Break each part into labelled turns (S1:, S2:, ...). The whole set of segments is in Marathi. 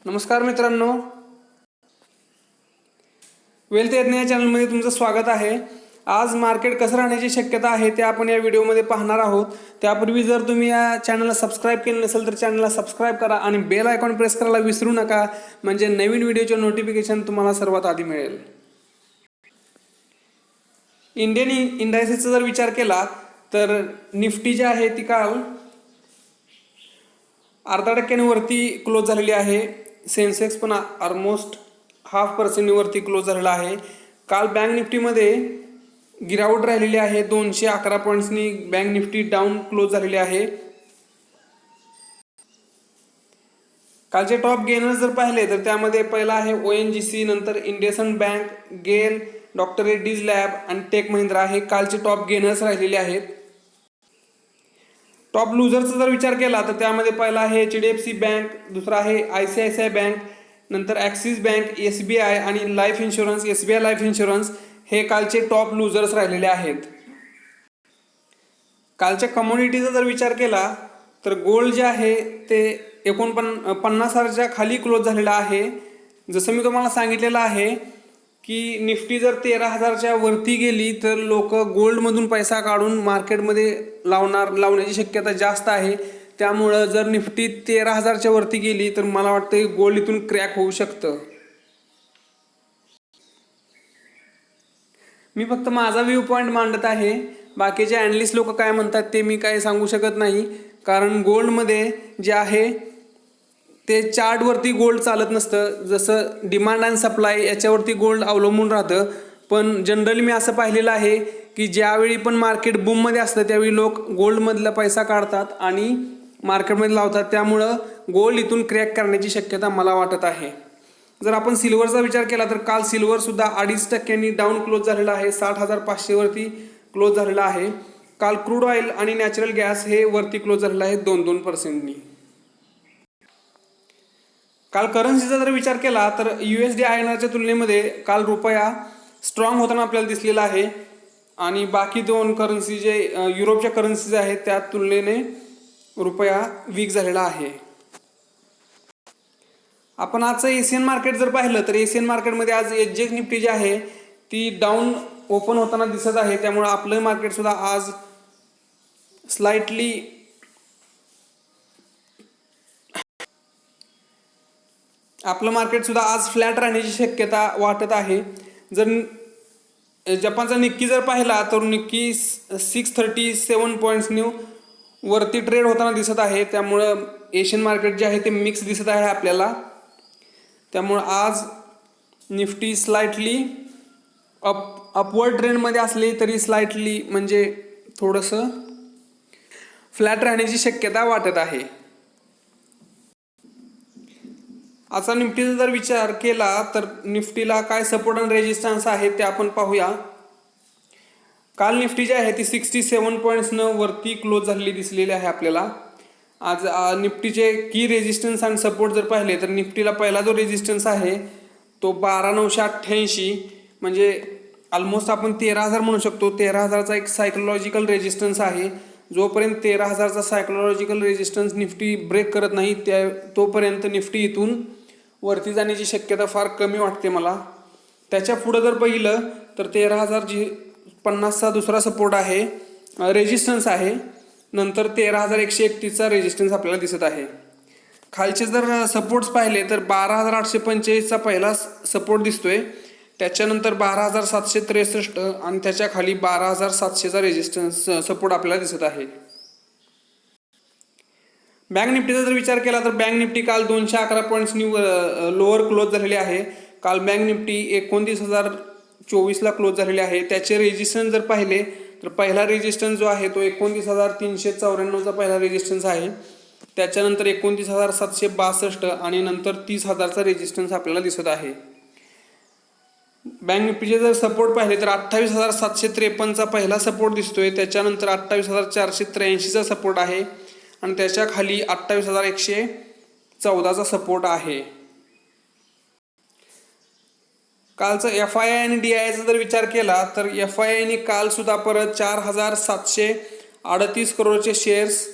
S1: नमस्कार मित्रांनो, वेल्थ यज्ञ या चॅनलमध्ये तुमचं स्वागत आहे। आज मार्केट कसं राहण्याची शक्यता आहे ते आपण या व्हिडिओमध्ये पाहणार आहोत। त्यापूर्वी जर तुम्ही या चॅनलला सबस्क्राइब केले नसेल तर चॅनलला सबस्क्राइब करा आणि बेल आयकॉन प्रेस करायला विसरू नका, म्हणजे नवीन व्हिडिओचे नोटिफिकेशन तुम्हाला सर्वात आधी मिळेल। इंडियन इंडायसेसचा जर विचार केला तर निफ्टी जी आहे ती काल 0.5% वरती क्लोज झालेली आहे। सेन्सेक्स पण ऑलमोस्ट 0.5% वरती क्लोज झालेला आहे। काल बँक निफ्टीमध्ये गिरावट राहिलेली आहे। 211 पॉईंट्सनी बँक निफ्टी डाऊन क्लोज झालेली आहे। कालचे टॉप गेनर्स जर पाहिले तर त्यामध्ये पहिला आहे ONGC, नंतर इंडसइंड बँक, गेल, डॉक्टर रेड्डीज लॅब आणि टेक महिंद्रा हे कालचे टॉप गेनर्स राहिलेले आहेत। टॉप लुजरचा जर विचार केला तर त्यामध्ये पहिला आहे HDFC बँक, दुसरा आहे ICICI बँक, नंतर ॲक्सिस बँक, SBI आणि life insurance, SBI life insurance हे कालचे टॉप लुजर्स राहिलेले आहेत। कालच्या कमोडिटीचा जर विचार केला तर गोल्ड जे आहे ते 49,000च्या खाली क्लोज झालेला आहे। जसं मी तुम्हाला सांगितलेलं आहे की निफ्टी जर 13,000च्या वरती गेली तर लोक गोल्डमधून पैसा काढून मार्केटमध्ये लावण्याची शक्यता जास्त आहे। त्यामुळं जर निफ्टी 13,000च्या वरती गेली तर मला वाटतं गोल्ड इथून क्रॅक होऊ शकतं। मी फक्त माझा व्ह्यू पॉईंट मांडत आहे, बाकीचे ॲनलिस्ट लोक काय म्हणतात ते मी काय सांगू शकत नाही, कारण गोल्डमध्ये जे आहे ते चार्टवरती गोल्ड चालत नसतं। जसं डिमांड अँड सप्लाय याच्यावरती गोल्ड अवलंबून राहतं, पण जनरली मी असं पाहिलेलं आहे की ज्यावेळी पण मार्केट बूममध्ये असतं त्यावेळी लोक गोल्डमधला पैसा काढतात आणि मार्केटमध्ये लावतात। त्यामुळं गोल्ड इथून क्रॅक करण्याची शक्यता मला वाटत आहे। जर आपण सिल्वरचा विचार केला तर काल सिल्वरसुद्धा 2.5%नी डाऊन क्लोज झालेला आहे। 60,500 वरती क्लोज झालेला आहे। काल क्रूड ऑइल आणि नॅचरल गॅस हे वरती क्लोज झालेलं आहे 2-2%नी। काल करन्सीचा जर विचार केला तर USD INRच्या तुलनेमध्ये काल रुपया स्ट्रॉंग होताना आपल्याला दिसलेला आहे आणि बाकी दोन करन्सी जे युरोपच्या करन्सीज आहेत त्या तुलनेने रुपया वीक झालेला आहे। आपण आजचं एशियन मार्केट जर पाहिलं तर एशियन मार्केटमध्ये आज SGX निफ्टी जी आहे ती डाऊन ओपन होताना दिसत आहे। त्यामुळे आपलं मार्केट सुद्धा आज स्लाइटली आज फ्लॅट राहण्याची शक्यता वाटत आहे। जर जपानचा निक्की जर पाहिला तर निक्की 637 पॉईंट्सनी वरती ट्रेड होताना दिसत आहे। त्यामुळं एशियन मार्केट जे आहे ते मिक्स दिसत आहे आपल्याला। त्यामुळं आज निफ्टी स्लाइटली अपवर्ड ट्रेंडमध्ये असली तरी स्लाइटली म्हणजे थोडंसं फ्लॅट राहण्याची शक्यता वाटत आहे। आता निफ्टीचा जर विचार केला तर निफ्टीला काय सपोर्ट आणि रेजिस्टन्स आहे ते आपण पाहूया। काल निफ्टी जी आहे ती 67 पॉईंट्सनं वरती क्लोज झालेली दिसलेली आहे आपल्याला। आज निफ्टीचे की रेजिस्टन्स आणि सपोर्ट जर पाहिले तर निफ्टीला पहिला जो रेजिस्टन्स आहे तो 12,988, म्हणजे ऑलमोस्ट आपण 13,000 म्हणू शकतो। 13,000चा एक सायकोलॉजिकल रेजिस्टन्स आहे। जोपर्यंत 13,000चा सायकोलॉजिकल रेजिस्टन्स निफ्टी ब्रेक करत नाही तोपर्यंत निफ्टी इथून वरती जाण्याची शक्यता फार कमी वाटते मला। त्याच्या पुढं जर पाहिलं तर 13,050चा दुसरा सपोर्ट आहे, रेजिस्टन्स आहे। नंतर 13,131चा रेजिस्टन्स आपल्याला दिसत आहे। खालचे जर सपोर्ट्स पाहिले तर 12,845चा पहिला सपोर्ट दिसतोय, त्याच्यानंतर 12,763 आणि त्याच्या खाली 12,700चा रेजिस्टन्स सपोर्ट आपल्याला दिसत आहे। बँक निफ्टीचा जर विचार केला तर बँक निफ्टी काल 211 पॉईंट्सनी लोअर क्लोज झालेली आहे। काल बँक निफ्टी 29,024ला क्लोज झालेली आहे। त्याचे रेजिस्टन्स जर पाहिले तर पहिला रेजिस्टन्स जो आहे तो 29,394चा पहिला रेजिस्टन्स आहे। त्याच्यानंतर 29,762 आणि नंतर 30,000चा रेजिस्टन्स आपल्याला दिसत आहे। बँक निफ्टीचे जर सपोर्ट पाहिले तर 28,753चा पहिला सपोर्ट दिसतोय, त्याच्यानंतर 28,483चा सपोर्ट आहे आणि त्याच्या खाली 28,114चा सपोर्ट आहे। कालचं FII आणि DIIचा जर विचार केला तर FIIने काल सुद्धा परत 4,738 करोडचे शेअर्स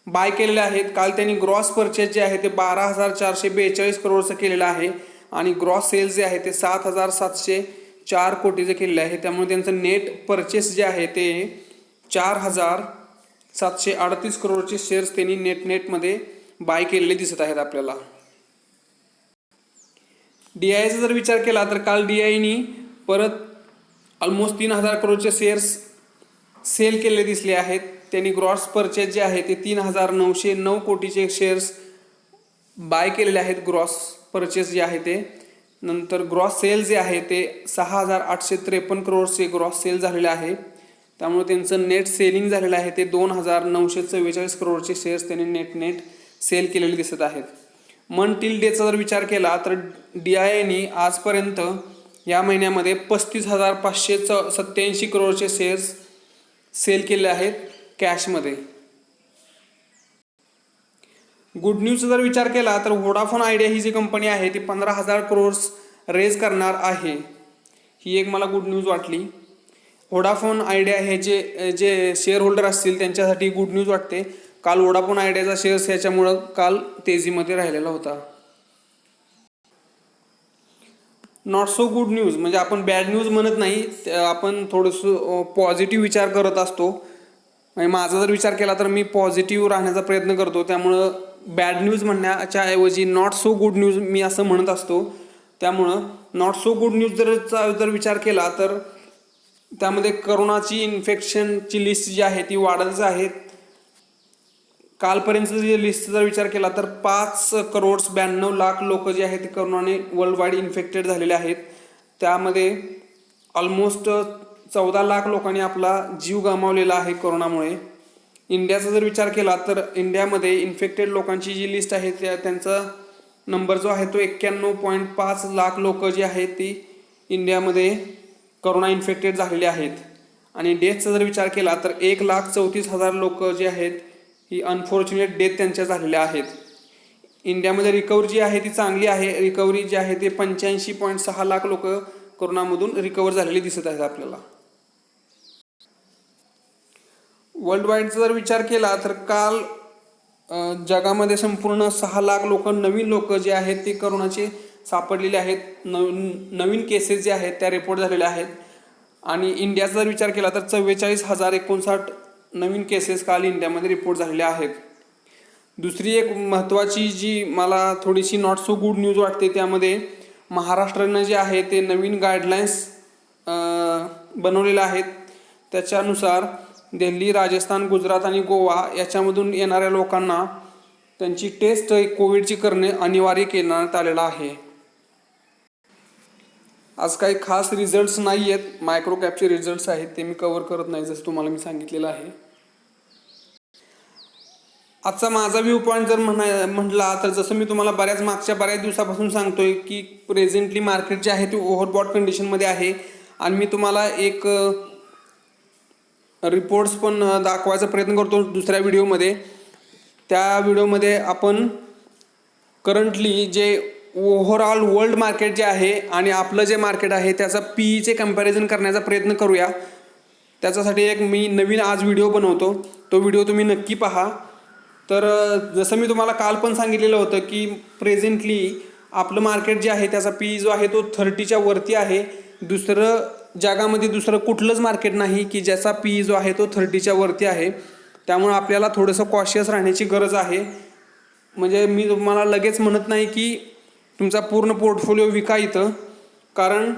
S1: बाय केलेले आहेत. काल त्यांनी ग्रॉस परचेस जे आहे ते 12,442 करोडचं केलेलं आहे आणि ग्रॉस सेल्स जे आहे ते 7,704 कोटीचं केलेलं आहे. त्यामुळे त्यांचं नेट परचेस जे आहे ते 4,738 करोडचे शेअर्स त्यांनी नेटमध्ये बाय केलेले दिसत आहेत आपल्याला. DIIचा जर विचार केला तर काल DIIनी परत ऑलमोस्ट 3,000 करोडचे शेअर्स सेल केलेले दिसले आहेत. त्यांनी ग्रॉस परचेस जे आहे ते 3,909 कोटीचे शेअर्स बाय केलेले आहेत. ग्रॉस परचेस जे आहे ते नंतर ग्रॉस सेल जे आहे ते 6,853 करोडचे ग्रॉस सेल झालेले आहे. त्यामुळे त्यांचं नेट सेलिंग झालेलं आहे ते 2,944 करोडचे शेअर्स त्यांनी नेट सेल केलेले दिसत आहेत. मंथ टिल डेचा जर विचार केला तर DIIनी आजपर्यंत या महिन्यामध्ये 35,587 करोडचे शेअर्स सेल केले आहेत कॅशमध्ये. गुड न्यूजचा जर विचार केला तर व्होडाफोन आयडिया ही जी कंपनी आहे ती 15,000 करोड रेज करणार आहे. ही एक मला गुड न्यूज वाटली. व्होडाफोन आयडिया हे जे शेअर होल्डर असतील त्यांच्यासाठी गुड न्यूज वाटते. काल व्होडाफोन आयडियाचा शेअर्स याच्यामुळं काल तेजीमध्ये राहिलेला होता. नॉट सो गुड न्यूज म्हणजे आपण बॅड न्यूज म्हणत नाही, आपण थोडंसं पॉझिटिव्ह विचार करत असतो. म्हणजे माझा जर विचार केला तर मी पॉझिटिव्ह राहण्याचा प्रयत्न करतो. त्यामुळं बॅड न्यूज म्हणण्याच्या ऐवजी नॉट सो गुड न्यूज मी असं म्हणत असतो. त्यामुळं नॉट सो गुड न्यूज जर विचार केला तर त्यामध्ये करोनाची इन्फेक्शनची लिस्ट जी आहे ती वाढतच आहे. कालपर्यंतची जी लिस्ट जर विचार केला तर 5,92,00,000 लोक जे आहेत ते करोनाने वर्ल्ड वाईड इन्फेक्टेड झालेले आहेत. त्यामध्ये ऑलमोस्ट 14 लाख लोकांनी आपला जीव गमावलेला आहे करोनामुळे. इंडियाचा जर विचार केला तर इंडियामध्ये इन्फेक्टेड लोकांची जी लिस्ट आहे त्यांचा नंबर जो आहे तो 91.5 लाख लोक जी आहेत ती इंडियामध्ये करोना इन्फेक्टेड झालेले आहेत. आणि डेथचा जर विचार केला तर 1,34,000 लोक जे आहेत ही अनफॉर्च्युनेट डेथ त्यांच्या झालेल्या आहेत. इंडियामध्ये रिकव्हरी जी आहे ती चांगली आहे. रिकव्हरी जी आहे ते 85.6 लाख लोक करोनामधून रिकवर झालेली दिसत आहेत आपल्याला. वर्ल्ड वाईडचा जर विचार केला तर काल जगामध्ये संपूर्ण 6 लाख लोक नवीन लोक जे आहेत ते करोनाचे सापडलेले आहेत. नवीन केसेस जे आहेत त्या रिपोर्ट झालेल्या आहेत. आणि इंडियाचा जर विचार केला तर 44,059 नवीन केसेस काल इंडियामध्ये रिपोर्ट झालेल्या आहेत. दुसरी एक महत्त्वाची जी मला थोडीशी नॉट सो गुड न्यूज वाटते त्यामध्ये महाराष्ट्रानं जे आहे ते नवीन गाईडलाईन्स बनवलेल्या आहेत. त्याच्यानुसार दिल्ली, राजस्थान, गुजरात आणि गोवा याच्यामधून येणाऱ्या लोकांना त्यांची टेस्ट कोविडची करणे अनिवार्य करण्यात आलेलं आहे. आज काही खास रिझल्ट्स नाही आहेत. मायक्रो कॅपचे रिझल्ट्स आहेत ते मी कव्हर करत नाही जसं तुम्हाला मी सांगितलेलं आहे. आजचा माझा व्ह्यू पॉईंट जर म्हटला तर जसं मी तुम्हाला बऱ्याच दिवसापासून सांगतोय की प्रेझेंटली मार्केट जे आहे ते ओव्हरबॉट कंडिशनमध्ये आहे. आणि मी तुम्हाला एक रिपोर्ट्स पण दाखवायचा प्रयत्न करतो दुसऱ्या व्हिडिओमध्ये. त्या व्हिडिओमध्ये आपण करंटली जे ओव्हरऑल वर्ल्ड मार्केट जे आहे आणि आपलं जे मार्केट आहे त्याचा PEचे कम्पॅरिझन करण्याचा प्रयत्न करूया. त्याच्यासाठी एक मी नवीन आज व्हिडिओ बनवतो. तो व्हिडिओ तुम्ही नक्की पहा. तर जसं मी तुम्हाला काल पण सांगितलेलं होतं की प्रेझेंटली आपलं मार्केट जे आहे त्याचा PE जो आहे तो 30च्या वरती आहे. जगामध्ये दुसरं कुठलंच मार्केट नाही की ज्याचा PE जो आहे तो 30च्या वरती आहे. त्यामुळे आपल्याला थोडंसं कॉशियस राहण्याची गरज आहे. म्हणजे मी तुम्हाला लगेच म्हणत नाही की तुमचा पूर्ण पोर्टफोलिओ विका इथं, कारण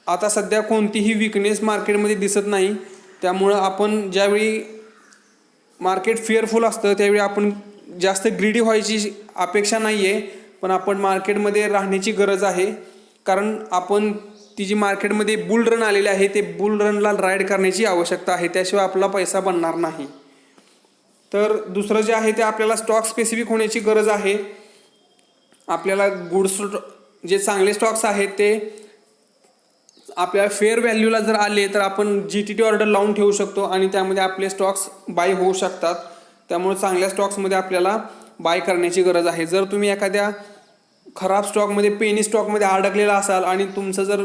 S1: आता सध्या कोणतीही विकनेस मार्केटमध्ये दिसत नाही. त्यामुळं आपण ज्यावेळी मार्केट फेअरफुल असतं त्यावेळी आपण जास्त ग्रीडी व्हायची अपेक्षा नाही आहे, पण आपण मार्केटमध्ये राहण्याची गरज आहे. कारण आपण ती जी मार्केटमध्ये बुल रन आलेले आहे ते बुल रनला राईड करण्याची आवश्यकता आहे. त्याशिवाय आपला पैसा बनणार नाही. तर दुसरं जे आहे ते आपल्याला स्टॉक स्पेसिफिक होण्याची गरज आहे. आपल्याला जे चांगले स्टॉक्स आहेत ते आपल्या फेअर व्हॅल्यूला जर आले तर आपण GTT ऑर्डर लावून ठेवू शकतो आणि त्यामध्ये आपले स्टॉक्स बाय होऊ शकतात. त्यामुळे चांगल्या स्टॉक्समध्ये आपल्याला बाय करण्याची गरज आहे. जर तुम्ही एखाद्या खराब स्टॉकमध्ये पेनी स्टॉकमध्ये अडकलेला असाल आणि तुमचं जर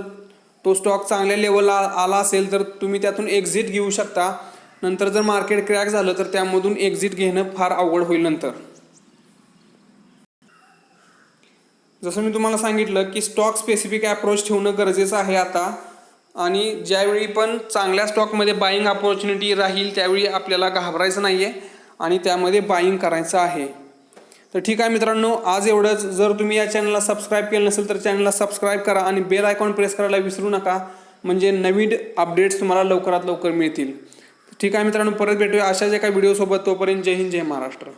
S1: तो स्टॉक चांगल्या लेवलला आला असेल तर तुम्ही त्यातून एक्झिट घेऊ शकता. नंतर जर मार्केट क्रॅक झालं तर त्यामधून एक्झिट घेणं फार अवघड होईल नंतर. जसं मी तुम्हाला सांगितलं की स्टॉक स्पेसिफिक अप्रोच ठेवणं गरजेचं आहे आता. आणि ज्यावेळी पण चांगल्या स्टॉकमध्ये बाईंग अपॉर्च्युनिटी राहील त्यावेळी आपल्याला घाबरायचं नाही आहे आणि त्यामध्ये बाईंग करायचं आहे. तर ठीक आहे मित्रांनो, आज एवढंच. जर तुम्ही या चॅनलला सबस्क्राईब केलं नसेल तर चॅनलला सबस्क्राईब करा आणि बेल आयकॉन प्रेस करायला विसरू नका, म्हणजे नवीन अपडेट्स तुम्हाला लवकरात लवकर मिळतील. ठीक आहे मित्रांनो, परत भेटूया अशाच एका व्हिडिओसोबत. तोपर्यंत जय हिंद, जय महाराष्ट्र.